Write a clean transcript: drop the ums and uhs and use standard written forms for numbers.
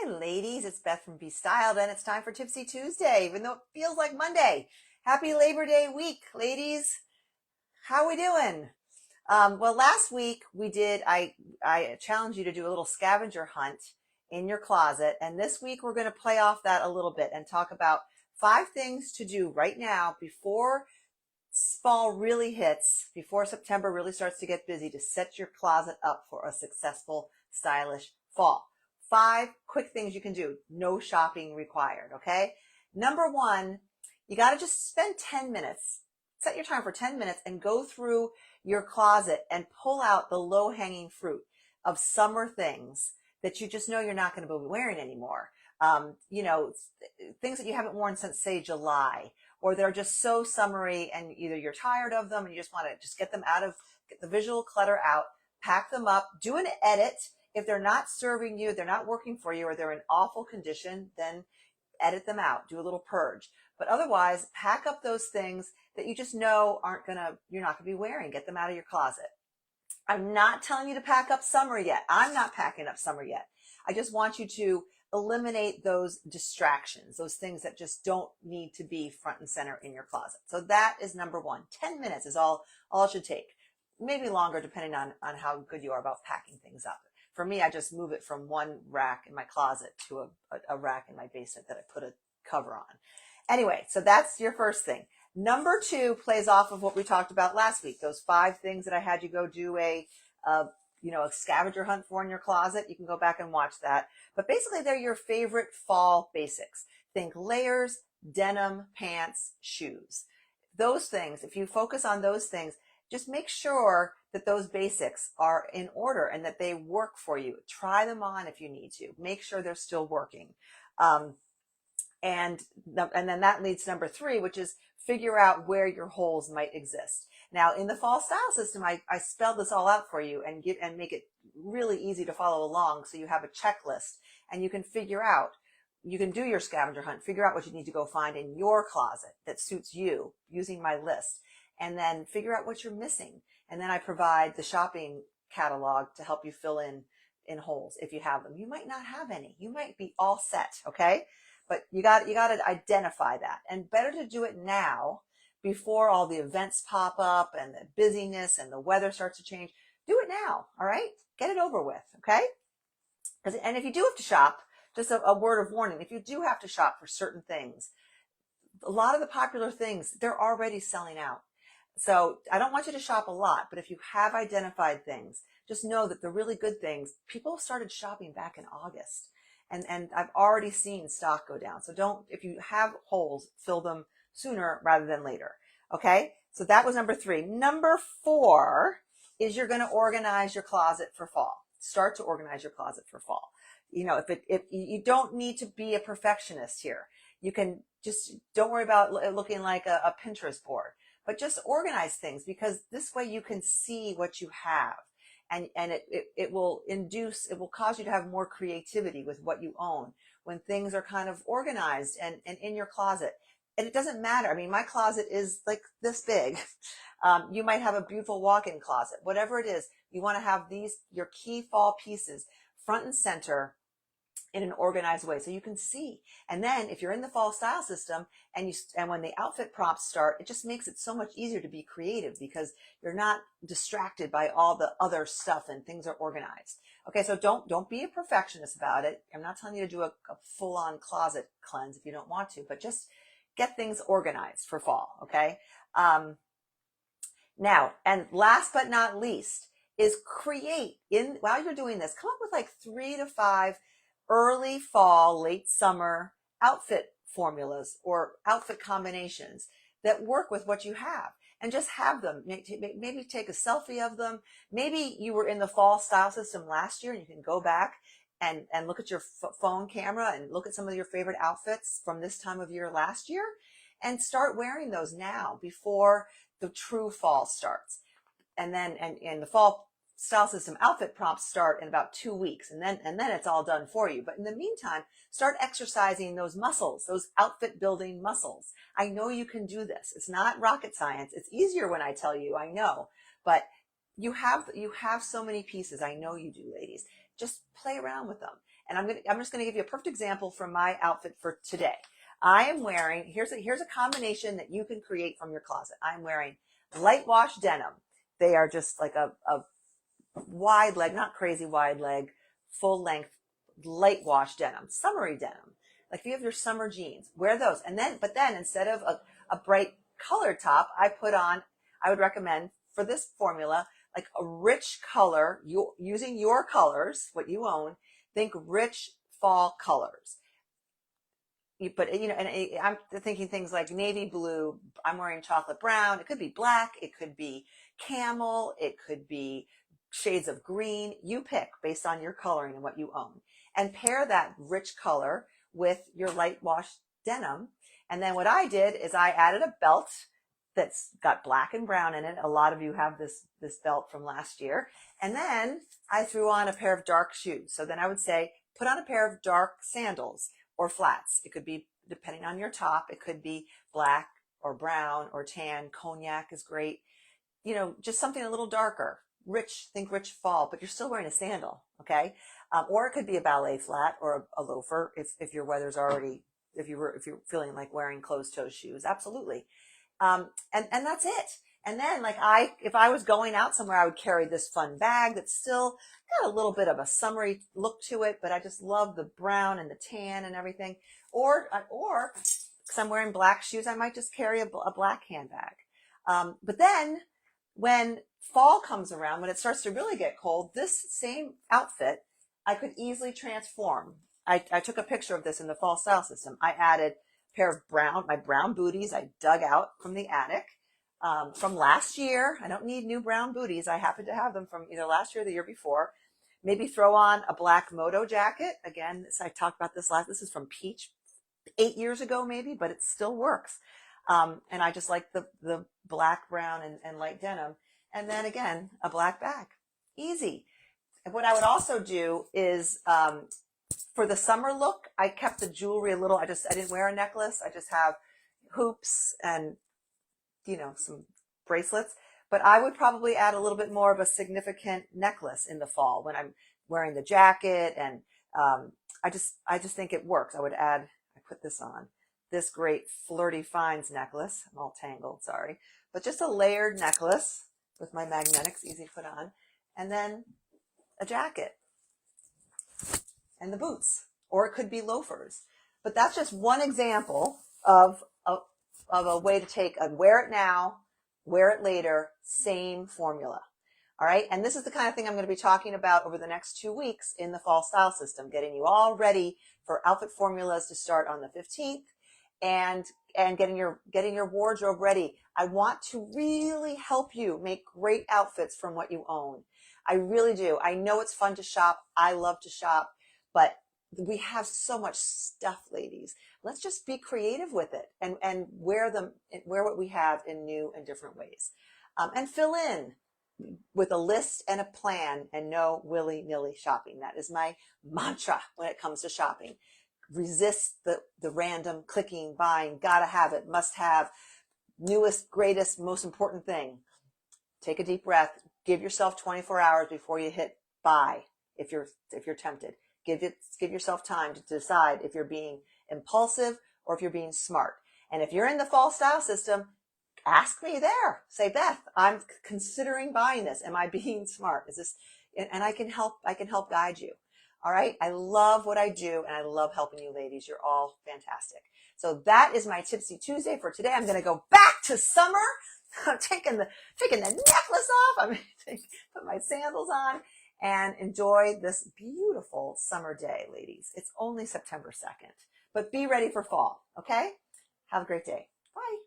Hi, ladies. It's Beth from Be Styled, and it's time for Tipsy Tuesday, even though it feels like Monday. Happy Labor Day week, ladies. How we doing? Well, last week we did. I challenged you to do a little scavenger hunt in your closet, and this week we're going to play off that a little bit and talk about 5 things to do right now before fall really hits, before September really starts to get busy, to set your closet up for a successful, stylish fall. 5 quick things you can do. No shopping required, okay? Number one, you got to just spend 10 minutes. Set your time for 10 minutes and go through your closet and pull out the low-hanging fruit of summer things that you just know you're not going to be wearing anymore. Things that you haven't worn since, say, July, or they're just so summery and either you're tired of them and you just want to just get the visual clutter out, pack them up, do an edit. If they're not serving you, they're not working for you, or they're in awful condition, then edit them out, do a little purge. But otherwise, pack up those things that you just know you're not gonna be wearing. Get them out of your closet. I'm not telling you to pack up summer yet. I'm not packing up summer yet. I just want you to eliminate those distractions, those things that just don't need to be front and center in your closet. So that is number one. 10 minutes is all it should take. Maybe longer depending on how good you are about packing things up. For me, I just move it from one rack in my closet to a rack in my basement that I put a cover on. Anyway, so that's your first thing. Number two plays off of what we talked about last week. Those 5 things that I had you go do a scavenger hunt for in your closet. You can go back and watch that. But basically, they're your favorite fall basics. Think layers, denim, pants, shoes. Those things, if you focus on those things, just make sure that those basics are in order and that they work for you. Try them on if you need to. Make sure they're still working. And then that leads to number 3, which is figure out where your holes might exist. Now, in the fall style system, I spelled this all out for you and make it really easy to follow along, so you have a checklist and you can you can do your scavenger hunt, figure out what you need to go find in your closet that suits you using my list, and then figure out what you're missing. And then I provide the shopping catalog to help you fill in holes if you have them. You might not have any. You might be all set, okay? But you got to identify that. And better to do it now before all the events pop up and the busyness and the weather starts to change. Do it now, all right? Get it over with, okay? And if you do have to shop, just a word of warning, if you do have to shop for certain things, a lot of the popular things, they're already selling out. So I don't want you to shop a lot, but if you have identified things, just know that the really good things, people started shopping back in August. And I've already seen stock go down. So if you have holes, fill them sooner rather than later. Okay? So that was number 3. Number 4 is you're going to organize your closet for fall. Start to organize your closet for fall. If you don't need to be a perfectionist here. You can just, don't worry about looking like a Pinterest board, but just organize things, because this way you can see what you have. And it will cause you to have more creativity with what you own when things are kind of organized and in your closet. And it doesn't matter. I mean, my closet is like this big. You might have a beautiful walk-in closet. Whatever it is, you want to have your key fall pieces front and center in an organized way so you can see. And then if you're in the fall style system and when the outfit prompts start, it just makes it so much easier to be creative because you're not distracted by all the other stuff and things are organized. Okay, so don't be a perfectionist about it. I'm not telling you to do a full-on closet cleanse if you don't want to, but just get things organized for fall, okay? Now, and last but not least is while you're doing this, come up with like 3 to 5 early fall, late summer outfit formulas or outfit combinations that work with what you have, and just have them. Maybe take a selfie of them. Maybe you were in the fall style system last year and you can go back and look at your phone camera and look at some of your favorite outfits from this time of year last year and start wearing those now before the true fall starts. And then the fall style system outfit prompts start in about 2 weeks, and then it's all done for you. But in the meantime, start exercising those muscles, those outfit building muscles. I know you can do this. It's not rocket science. It's easier when I tell you, I know, but you have so many pieces. I know you do, ladies. just play around with them. And I'm just going to give you a perfect example from my outfit for today. I am wearing, here's a combination that you can create from your closet. I'm wearing light wash denim. They are just like a wide leg, not crazy wide leg, full length, light wash denim, summery denim. Like if you have your summer jeans, wear those. But then instead of a bright colored top, I would recommend for this formula, like a rich color, using your colors, what you own, think rich fall colors. And I'm thinking things like navy blue. I'm wearing chocolate brown. It could be black. It could be camel. It could be shades of green. You pick based on your coloring and what you own, and pair that rich color with your light wash denim. And then what I did is I added a belt that's got black and brown in it. A lot of you have this belt from last year. And then I threw on a pair of dark shoes. So then I would say, put on a pair of dark sandals or flats. It could be, depending on your top, it could be black or brown or tan. Cognac is great. Just something a little darker. Rich, think rich fall, but you're still wearing a sandal, okay? Or it could be a ballet flat or a loafer if your weather's already, if you're feeling like wearing closed-toe shoes, absolutely. And that's it. And then if I was going out somewhere, I would carry this fun bag that's still got a little bit of a summery look to it, but I just love the brown and the tan and everything. Or because I'm wearing black shoes, I might just carry a black handbag. But then when fall comes around, when it starts to really get cold, this same outfit, I could easily transform. I took a picture of this in the fall style system. I added a pair of my brown booties I dug out from the attic from last year. I don't need new brown booties. I happen to have them from either last year or the year before. Maybe throw on a black moto jacket. Again, I talked about this this is from Peach 8 years ago maybe, but it still works. And I just like the black, brown, and light denim. And then again, a black bag. Easy. And what I would also do is, for the summer look, I kept the jewelry a little, I didn't wear a necklace. I just have hoops and, some bracelets. But I would probably add a little bit more of a significant necklace in the fall when I'm wearing the jacket. And I just think it works. I put this on. This great Flirty Finds necklace. I'm all tangled, sorry. But just a layered necklace with my magnetics, easy to put on. And then a jacket and the boots, or it could be loafers. But that's just one example of a way to take a wear it now, wear it later, same formula. All right. And this is the kind of thing I'm going to be talking about over the next 2 weeks in the fall style system, getting you all ready for outfit formulas to start on the 15th and getting your wardrobe ready. I want to really help you make great outfits from what you own. I really do. I know it's fun to shop. I love to shop, but we have so much stuff, ladies. Let's just be creative with it and wear what we have in new and different ways. And fill in with a list and a plan and no willy-nilly shopping. That is my mantra when it comes to shopping. Resist the random clicking, buying, gotta have it, must have, newest, greatest, most important thing. Take a deep breath. Give yourself 24 hours before you hit buy if you're tempted. Give yourself time to decide if you're being impulsive or if you're being smart. And if you're in the fall style system, ask me there. Say, Beth, I'm considering buying this. Am I being smart? Is this, and I can help guide you. All right. I love what I do and I love helping you ladies. You're all fantastic. So that is my Tipsy Tuesday for today. I'm going to go back to summer. I'm taking the necklace off. I'm going to put my sandals on and enjoy this beautiful summer day, ladies. It's only September 2nd, but be ready for fall. Okay. Have a great day. Bye.